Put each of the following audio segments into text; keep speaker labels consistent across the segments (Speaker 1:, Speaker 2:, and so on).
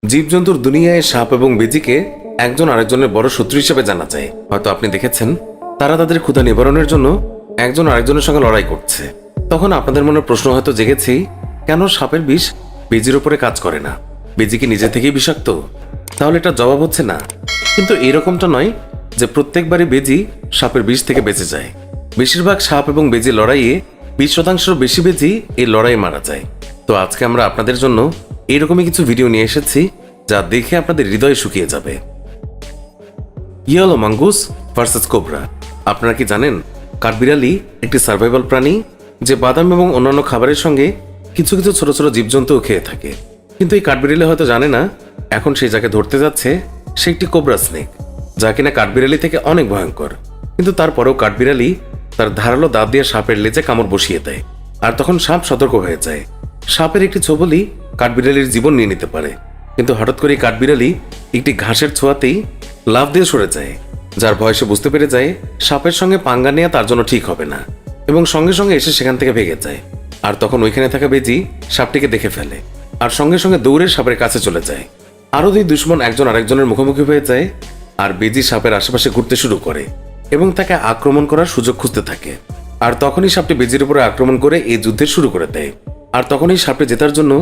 Speaker 1: জীবজন্তুর দুনিয়ায় সাপ এবং বেজিকে একজন আরেকজনের বড় শত্রু হিসেবে জানা যায়। হয়তো আপনি দেখেছেন তারা তাদের ক্ষুধা নিবারণের জন্য একজন আরেকজনের সঙ্গে লড়াই করছে। তখন আপনাদের মনে প্রশ্ন হয়তো জেগেছি, কেন সাপের বিষ বেজির উপরে কাজ করে না? বেজি কি নিজে থেকেই বিষাক্ত? তাহলে এটা জবাব হচ্ছে না। কিন্তু এরকমটা নয় যে প্রত্যেকবারই বেজি সাপের বিষ থেকে বেঁচে যায়। বেশিরভাগ সাপ এবং বেজি লড়াইয়ে 20% বেশি বেজি এই লড়াই মারা যায়। তো আজকে আমরা আপনাদের জন্য এরকমই কিছু ভিডিও নিয়ে এসেছি যা দেখে আপনাদের হৃদয় শুকিয়ে যাবে। Yellow mongoose versus cobra. আপনারা কি জানেন কাঠবিড়ালি একটি সার্ভাইভাল প্রাণী যে বাদাম এবং অন্যান্য খাবারের সঙ্গে কিছু কিছু ছোট ছোট জীবজন্তুও খেয়ে থাকে। কিন্তু এই কাঠবিড়ালি হয়তো জানে না এখন সে যাকে ধরতে যাচ্ছে সে একটি কোবরা স্নেক, যা কিনা কাঠবিড়ালি থেকে অনেক ভয়ঙ্কর। কিন্তু তারপরেও কাঠবিড়ালি তার ধারালো দাঁত দিয়ে সাপের লেজে কামড় বসিয়ে দেয়, আর তখন সাপ সতর্ক হয়ে যায়। সাপের একটি ছোবলই কাঠবিড়ালির জীবন নিয়ে নিতে পারে। কিন্তু হঠাৎ করে কাঠবিড়ালি একটি ঘাসের ছোঁয়াতেই লাফ দিয়ে সরে যায়, যার ভয় সে বুঝতে পেরে যায় সাপের সঙ্গে পাঙ্গা নেওয়া তার জন্য ঠিক হবে না, এবং সঙ্গে সঙ্গে এসে সেখান থেকে ভেগে যায়। আর তখন ওইখানে থাকা বেজি সাপটিকে দেখে ফেলে আর সঙ্গে সঙ্গে দৌড়ে সাপের কাছে চলে যায়। আরও দুই দুশ্মন একজন আরেকজনের মুখোমুখি হয়ে যায়, আর বেজি সাপের আশেপাশে ঘুরতে শুরু করে এবং তাকে আক্রমণ করার সুযোগ খুঁজতে থাকে। আর তখনই সাপটি বেজির উপরে আক্রমণ করে এই যুদ্ধের শুরু করে দেয়। আর তখনই সাপটি জেতার জন্য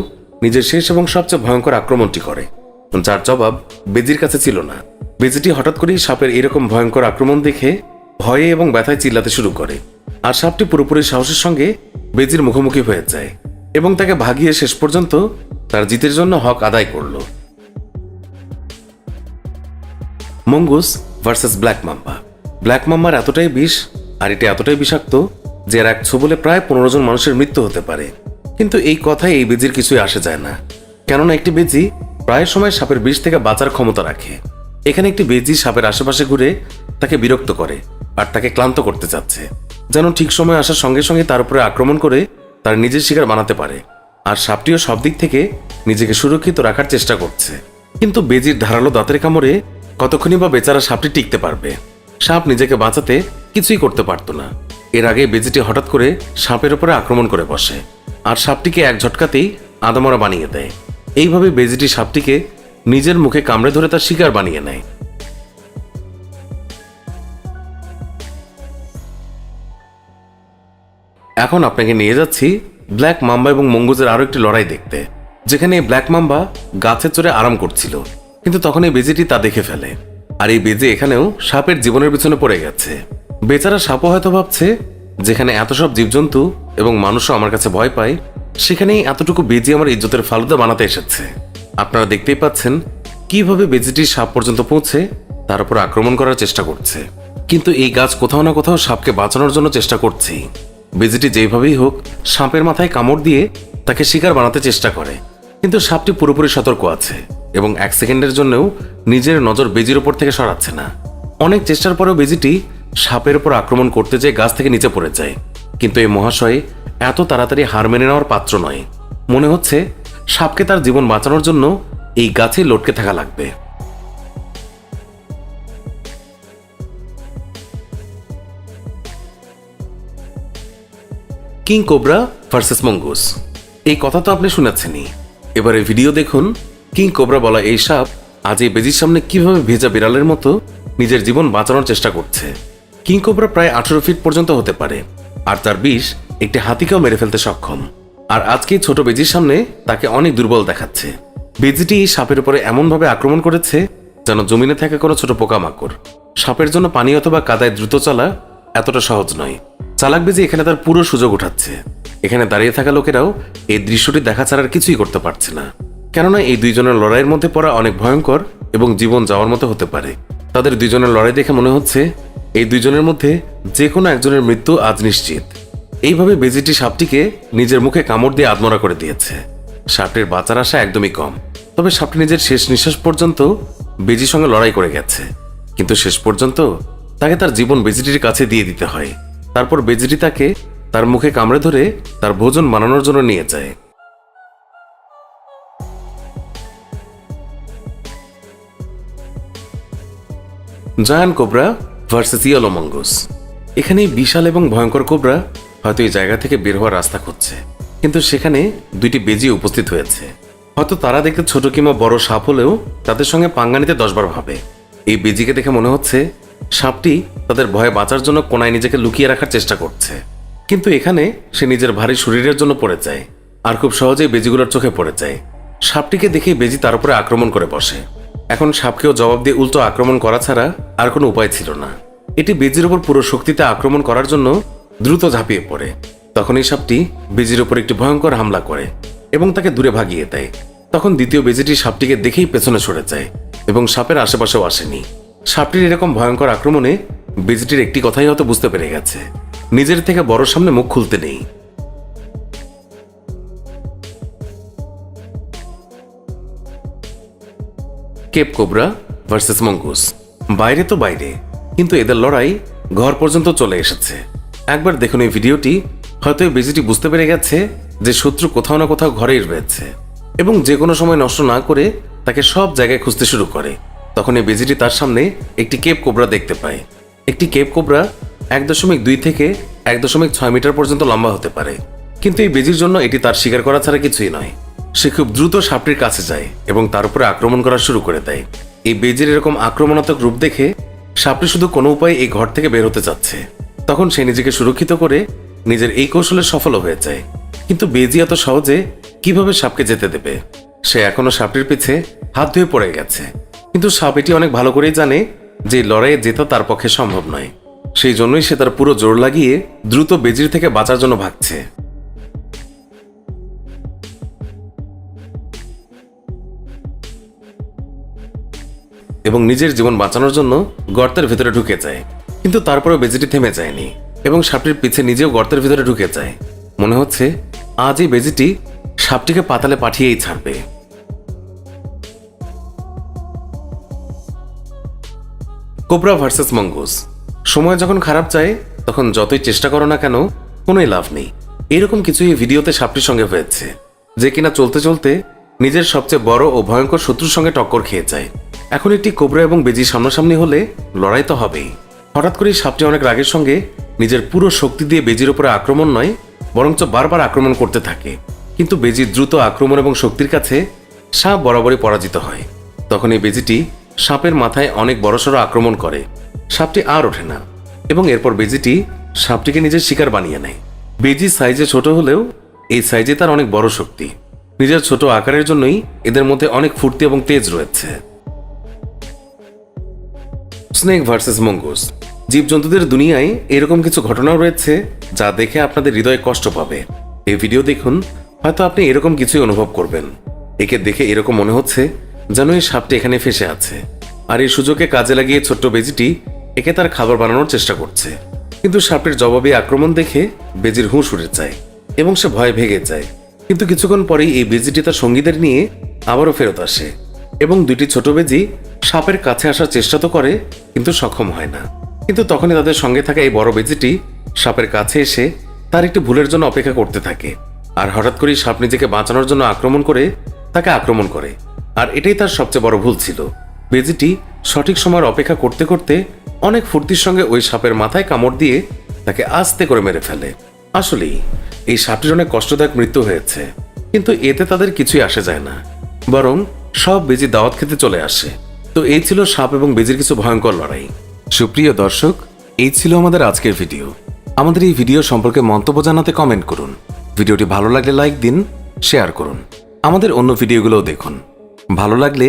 Speaker 1: নিজের শেষ এবং সবচেয়ে ভয়ঙ্কর আক্রমণটি করে, যার জবাব বেজির কাছে ছিল না। বেজিটি হঠাৎ করেই সাপের এরকম ভয়ঙ্কর আক্রমণ দেখে ভয়ে এবং ব্যথায় চিল্লাতে শুরু করে, আর সাপটি পুরোপুরি সাহসের সঙ্গে বেজির মুখোমুখি হয়ে যায় এবং তাকে ভাগিয়ে শেষ পর্যন্ত তার জিতের জন্য হক আদায় করল। Mongoose versus black mamba. Black মাম্বার এতটাই বিষ আর এটি এতটাই বিষাক্ত যে এর এক ছোবলে প্রায় 15 জন মানুষের মৃত্যু হতে পারে। কিন্তু এই কথায় এই বেজির কিছুই আসে যায় না, কেননা একটি বেজি প্রায় সময় সাপের বিষ থেকে বাঁচার ক্ষমতা রাখে। এখানে একটি বেজি সাপের আশেপাশে ঘুরে তাকে বিরক্ত করে আর তাকে ক্লান্ত করতে চাচ্ছে, যেন ঠিক সময় আসার সঙ্গে সঙ্গে তার উপরে আক্রমণ করে তার নিজের শিকার বানাতে পারে। আর সাপটিও সব দিক থেকে নিজেকে সুরক্ষিত রাখার চেষ্টা করছে। কিন্তু বেজির ধারালো দাঁতের কামড়ে কতক্ষণই বা বেচারা সাপটি টিকতে পারবে? সাপ নিজেকে বাঁচাতে কিছুই করতে পারত না। এর আগে বেজিটি হঠাৎ করে সাপের উপরে আক্রমণ করে বসে আর সাপটিকে এক ঝটকাতেই আদামরা বানিয়ে দেয়। এইভাবে বেজিটি সাপটিকে নিজের মুখে কামড়ে ধরে তার শিকার বানিয়ে নেয়। এখন আপনাকে নিয়ে যাচ্ছি ব্ল্যাক মাম্বা এবং মঙ্গুসের আরো একটি লড়াই দেখতে, যেখানে ব্ল্যাক মাম্বা গাছে চড়ে আরাম করছিল। কিন্তু তখন এই বেজিটি তা দেখে ফেলে, আর এই বেজি এখানেও সাপের জীবনের পিছনে পড়ে গেছে। বেচারা সাপও হয়তো ভাবছে, যেখানে এত সব জীবজন্তু এবং মানুষও আমার কাছে ভয় পায়, সেখানেই এতটুকু বেজি আমার ইজ্জতের ফালুদা বানাতে এসেছে। আপনারা দেখতেই পাচ্ছেন কিভাবে বেজিটি সাপ পর্যন্ত পৌঁছে তার উপর আক্রমণ করার চেষ্টা করছে। কিন্তু এই গাছ কোথাও না কোথাও সাপকে বাঁচানোর জন্য চেষ্টা করছে। বেজিটি যেভাবেই হোক সাপের মাথায় কামড় দিয়ে তাকে শিকার বানাতে চেষ্টা করে, কিন্তু সাপটি পুরোপুরি সতর্ক আছে এবং 1 সেকেন্ডের জন্যও নিজের নজর বেজির উপর থেকে সরাচ্ছে না। অনেক চেষ্টার পরেও বেজিটি সাপের উপর আক্রমণ করতে যেয়ে গাছ থেকে নিচে পড়ে যায়। কিন্তু এই মহাশয় এত তাড়াতাড়ি হার মেনে নেওয়ার পাত্র নয়। মনে হচ্ছে সাপকে তার জীবন বাঁচানোর জন্য এই গাছে লটকে থাকা লাগবে। King cobra versus mongoose. এই কথা তো আপনি শুনেছেনই। এবারে ভিডিও দেখুন কিং কোবরা বলা এই সাপ আজ এই বেজির সামনে কিভাবে ভেজা বিড়ালের মতো নিজের জীবন বাঁচানোর চেষ্টা করছে। কিং কোবরা প্রায় 18 ফিট পর্যন্ত হতে পারে, আর তার বিষ একটি হাতিকেও মেরে ফেলতে সক্ষম। আর আজকে ছোট বেজির সামনে তাকে অনেক দুর্বল দেখাচ্ছে। বেজিটি সাপের উপরে এমনভাবে আক্রমণ করেছে যেন জমিনে থাকা কোনো ছোট পোকামাকড়। সাপের জন্য পানি অথবা কাদায় দ্রুত চলা এতটা সহজ নয়। চালাক বেজি এখানে তার পুরো সুযোগ উঠাচ্ছে। এখানে দাঁড়িয়ে থাকা লোকেরাও এই দৃশ্যটি দেখা ছাড়ার কিছুই করতে পারছে না, কেননা এই দুইজনের লড়াইয়ের মধ্যে পড়া অনেক ভয়ঙ্কর এবং জীবন যাওয়ার মতো হতে পারে। তাদের দুইজনের লড়াই দেখে মনে হচ্ছে এই দুইজনের মধ্যে যে কোনো একজনের মৃত্যু আজ নিশ্চিত। এইভাবে বেজিটি সাপটিকে নিজের মুখে কামড় দিয়ে আত্মরা করে দিয়েছে। সাপটির বাঁচার আশা একদমই কম, তবে সাপটি নিজের শেষ নিঃশ্বাস পর্যন্ত বেজির সঙ্গে লড়াই করে গেছে। কিন্তু শেষ পর্যন্ত তাকে তার জীবন বেজিটির কাছে দিয়ে দিতে হয়। তারপর বেজিটি তাকে তার মুখে কামড়ে ধরে তার ভোজন বানানোর জন্য নিয়ে যায়। Giant cobra versus yellow mongoose. এখানে বিশাল এবং ভয়ঙ্কর কোবরা হয়তো এই জায়গা থেকে বের হওয়ার রাস্তা খুঁজছে, কিন্তু সেখানে দুইটি বেজি উপস্থিত হয়েছে। হয়তো তারা দেখতে ছোট কিংবা বড় সাপ হলেও তাদের সঙ্গে পাঙ্গা নিতে 10 বার ভাবে। এই বেজিকে দেখে মনে হচ্ছে সাপটি তাদের ভয়ে বাঁচার জন্য কোনায় নিজেকে লুকিয়ে রাখার চেষ্টা করছে, কিন্তু এখানে সে নিজের ভারী শরীরের জন্য পড়ে যায় আর খুব সহজেই বেজিগুলোর চোখে পড়ে যায়। সাপটিকে দেখেই বেজি তার উপরে আক্রমণ করে বসে। এখন সাপকেও জবাব দিয়ে উল্টো আক্রমণ করা ছাড়া আর কোনো উপায় ছিল না। এটি বেজির উপর পুরো শক্তিতে আক্রমণ করার জন্য দ্রুত ঝাঁপিয়ে পড়ে। তখন এই সাপটি বেজির উপর একটি ভয়ঙ্কর হামলা করে এবং তাকে দূরে ভাগিয়ে দেয়। তখন দ্বিতীয় বেজিটি সাপটিকে দেখেই পেছনে সরে যায় এবং সাপের আশেপাশেও আসেনি। সাপটির এরকম ভয়ঙ্কর আক্রমণে বেজিটির একটি কথাই হয়তো বুঝতে পেরে গেছে, নিজের থেকে বড় সামনে মুখ খুলতে নেই। Cape cobra versus mongoose. বাইরে তো বাইরে, কিন্তু এদের লড়াই ঘর পর্যন্ত চলে এসেছে। একবার দেখুন এই ভিডিওটি, হয়তো এই বেজিটি বুঝতে পেরে গেছে যে শত্রু কোথাও না কোথাও ঘরেই রয়েছে এবং যে কোনো সময় নষ্ট না করে তাকে সব জায়গায় খুঁজতে শুরু করে। তখন এই বেজিটি তার সামনে একটি কেপ কোবরা দেখতে পায়। একটি কেপ কোবরা 1.2 থেকে 1.6 মিটার পর্যন্ত লম্বা হতে পারে, কিন্তু এই বেজির জন্য এটি তার শিকার করা ছাড়া কিছুই নয়। সে খুব দ্রুত সাপটির কাছে যায় এবং তার উপরে আক্রমণ করা শুরু করে দেয়। এই বেজির এরকম আক্রমণাত্মক রূপ দেখে সাপটি শুধু কোনো উপায়ে এই ঘর থেকে বের হতে চাচ্ছে। তখন সে নিজেকে সুরক্ষিত করে নিজের এই কৌশলে সফল হয়ে যায়। কিন্তু বেজি এত সহজে কিভাবে সাপকে যেতে দেবে? সে এখনো সাপটির পিছে হাত ধুয়ে পড়ে গেছে, কিন্তু সাপ এটি অনেক ভালো করেই জানে যে লড়াইয়ে জেতা তার পক্ষে সম্ভব নয়। সেই জন্যই সে তার পুরো জোর লাগিয়ে দ্রুত বেজির থেকে বাঁচার জন্য ভাগছে। এবং নিজের জীবন বাঁচানোর জন্য গর্তের ভেতরে ঢুকে যায়। কিন্তু তারপরেও বেজিটি থেমে যায়নি এবং সাপটির পিছে নিজেও গর্তের ভিতরে ঢুকে যায়। মনে হচ্ছে আজ এই বেজিটি সাপটিকে পাতালে পাঠিয়েই ছাড়বে। Cobra versus mongoose. সময় যখন খারাপ যায় তখন যতই চেষ্টা করো না কেন কোনোই লাভ নেই। এরকম কিছু এই ভিডিওতে সাপটির সঙ্গে হয়েছে, যে কিনা চলতে চলতে নিজের সবচেয়ে বড় ও ভয়ঙ্কর শত্রুর সঙ্গে টক্কর খেয়ে যায়। এখন একটি কোবরা এবং বেজি সামনাসামনি হলে লড়াই তো হবেই। হঠাৎ করেই সাপটি অনেক রাগের সঙ্গে নিজের পুরো শক্তি দিয়ে বেজির উপরে আক্রমণ নয়, বরঞ্চ বারবার আক্রমণ করতে থাকে। কিন্তু বেজির দ্রুত আক্রমণ এবং শক্তির কাছে সাপ বরাবরই পরাজিত হয়। তখন এই বেজিটি সাপের মাথায় অনেক বড়সড় আক্রমণ করে। সাপটি আর ওঠে না এবং এরপর বেজিটি সাপটিকে নিজের শিকার বানিয়ে নেয়। বেজি সাইজে ছোট হলেও এই সাইজে তার অনেক বড় শক্তি। নিজের ছোট আকারের জন্যই এদের মধ্যে অনেক ফুর্তি এবং তেজ রয়েছে। Snake versus mongoose. জীবজন্তুদের দুনিয়ায় এরকম কিছু ঘটনাও রয়েছে যা দেখে আপনাদের হৃদয়ে কষ্ট পাবে। এই ভিডিও দেখুন, হয়তো আপনি এরকম কিছুই অনুভব করবেন। একে দেখে এরকম মনে হচ্ছে যেন এই সাপটি এখানে ফেসে আছে, আর এই সুযোগে কাজে লাগিয়ে ছোট্ট বেজিটি একে তার খাবার বানানোর চেষ্টা করছে। কিন্তু সাপটির জবাবী আক্রমণ দেখে বেজির হুঁশ উড়ে যায় এবং সে ভয়ে ভেগে যায়। কিন্তু কিছুক্ষণ পরেই এই বেজিটি তার সঙ্গীদের নিয়ে আবারও ফেরত আসে এবং দুটি ছোট বেজি সাপের কাছে আসার চেষ্টা তো করে, কিন্তু সক্ষম হয় না। কিন্তু তখনই তাদের সঙ্গে থাকা এই বড় বেজিটি সাপের কাছে এসে তার একটি ভুলের জন্য অপেক্ষা করতে থাকে। আর হঠাৎ করেই সাপ নিজেকে বাঁচানোর জন্য আক্রমণ করে তাকে আক্রমণ করে। আর এটাই তার সবচেয়ে বড় ভুল ছিল। বেজিটি সঠিক সময়ের অপেক্ষা করতে করতে অনেক ফুর্তির সঙ্গে ওই সাপের মাথায় কামড় দিয়ে তাকে আস্তে করে মেরে ফেলে। আসলেই এই সাপটির অনেক কষ্টদায়ক মৃত্যু হয়েছে, কিন্তু এতে তাদের কিছুই আসে যায় না, বরং সব বেজি দাওয়াত খেতে চলে আসে। তো এই ছিল সাপ এবং বেজির কিছু ভয়ঙ্কর লড়াই। সুপ্রিয় দর্শক, এই ছিল আমাদের আজকের ভিডিও। আমাদের এই ভিডিও সম্পর্কে মন্তব্য জানাতে কমেন্ট করুন। ভিডিওটি ভালো লাগলে লাইক দিন, শেয়ার করুন। আমাদের অন্য ভিডিওগুলোও দেখুন। ভালো লাগলে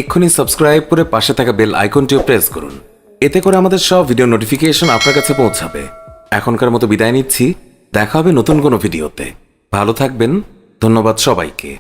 Speaker 1: এক্ষুনি সাবস্ক্রাইব করে পাশে থাকা বেল আইকনটিও প্রেস করুন। এতে করে আমাদের সব ভিডিও নোটিফিকেশন আপনার কাছে পৌঁছাবে। এখনকার মতো বিদায় নিচ্ছি, দেখা হবে নতুন কোনো ভিডিওতে। ভালো থাকবেন। ধন্যবাদ সবাইকে।